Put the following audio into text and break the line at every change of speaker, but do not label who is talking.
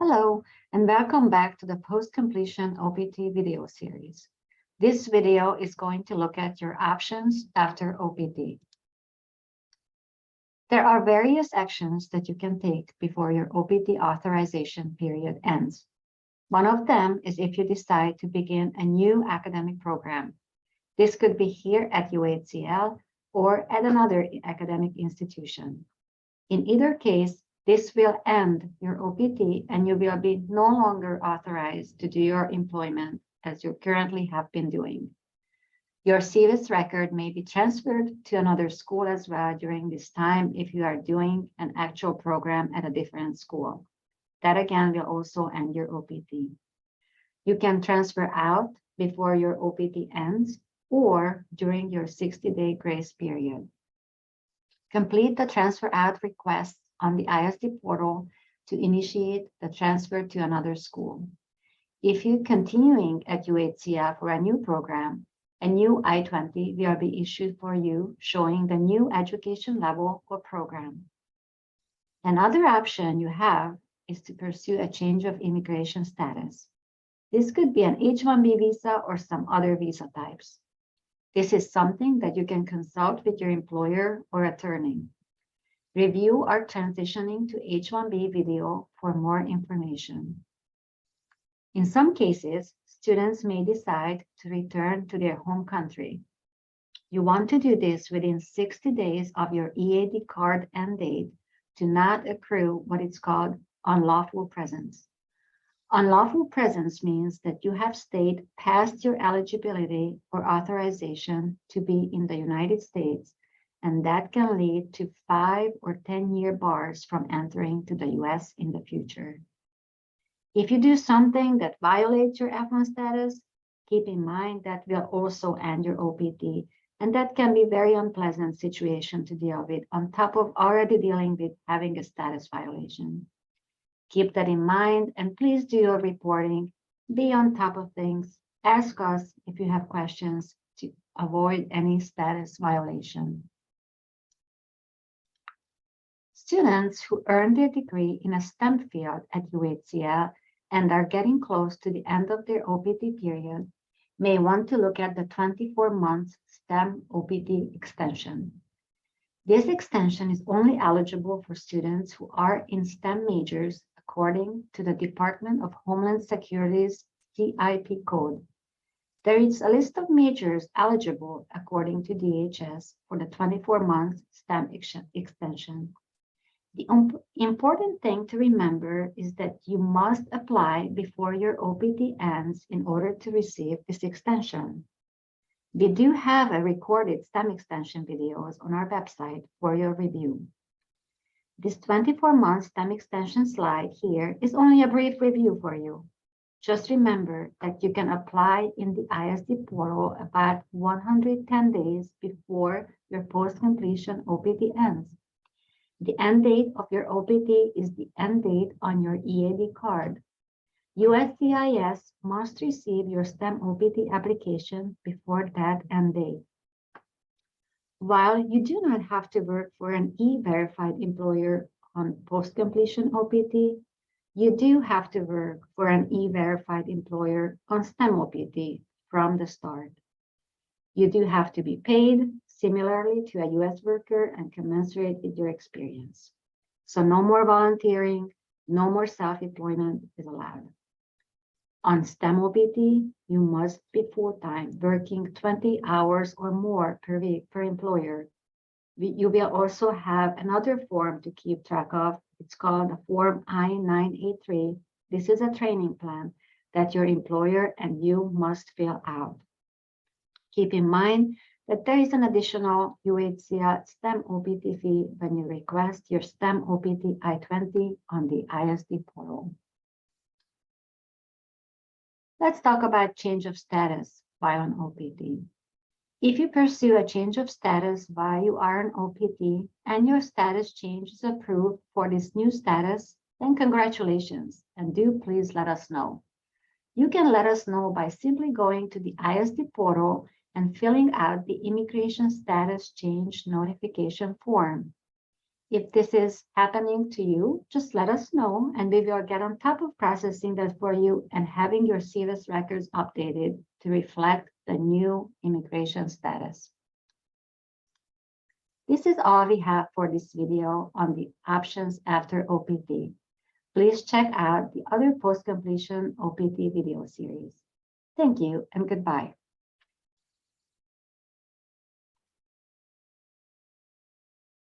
Hello, and welcome back to the Post-Completion OPT video series. This video is going to look at your options after OPT. There are various actions that you can take before your OPT authorization period ends. One of them is if you decide to begin a new academic program. This could be here at UHCL or at another academic institution. In either case, this will end your OPT and you will be no longer authorized to do your employment as you currently have been doing. Your CVIS record may be transferred to another school as well during this time if you are doing an actual program at a different school. That again will also end your OPT. You can transfer out before your OPT ends or during your 60-day grace period. Complete the transfer out request on the ISD portal to initiate the transfer to another school. If you're continuing at UHCL for a new program, a new I-20 will be issued for you showing the new education level or program. Another option you have is to pursue a change of immigration status. This could be an H-1B visa or some other visa types. This is something that you can consult with your employer or attorney. Review our transitioning to H-1B video for more information. In some cases, students may decide to return to their home country. You want to do this within 60 days of your EAD card end date to not accrue what is called unlawful presence. Unlawful presence means that you have stayed past your eligibility or authorization to be in the United States, and that can lead to 5 or 10-year bars from entering to the US in the future. If you do something that violates your F1 status, keep in mind that will also end your OPT, and that can be a very unpleasant situation to deal with on top of already dealing with having a status violation. Keep that in mind and please do your reporting. Be on top of things. Ask us if you have questions to avoid any status violation. Students who earn their degree in a STEM field at UHCL and are getting close to the end of their OPT period may want to look at the 24-month STEM OPT extension. This extension is only eligible for students who are in STEM majors according to the Department of Homeland Security's CIP code. There is a list of majors eligible according to DHS for the 24-month STEM extension. The important thing to remember is that you must apply before your OPT ends in order to receive this extension. We do have a recorded STEM extension videos on our website for your review. This 24-month STEM extension slide here is only a brief review for you. Just remember that you can apply in the ISD portal about 110 days before your post-completion OPT ends. The end date of your OPT is the end date on your EAD card. USCIS must receive your STEM OPT application before that end date. While you do not have to work for an E-verified employer on post-completion OPT, you do have to work for an E-verified employer on STEM OPT from the start. You do have to be paid similarly to a US worker and commensurate with your experience. So no more volunteering, no more self-employment is allowed. On STEM OPT, you must be full-time, working 20 hours or more per week per employer. You will also have another form to keep track of. It's called Form I-983. This is a training plan that your employer and you must fill out. Keep in mind that there is an additional UHCL STEM OPT fee when you request your STEM OPT I-20 on the ISD portal. Let's talk about change of status while on OPT. If you pursue a change of status while you are on OPT and your status change is approved for this new status, then congratulations, and do please let us know. You can let us know by simply going to the ISD portal and filling out the immigration status change notification form. If this is happening to you, just let us know and we will get on top of processing that for you and having your CVS records updated to reflect the new immigration status. This is all we have for this video on the options after OPT. Please check out the other post-completion OPT video series. Thank you and goodbye.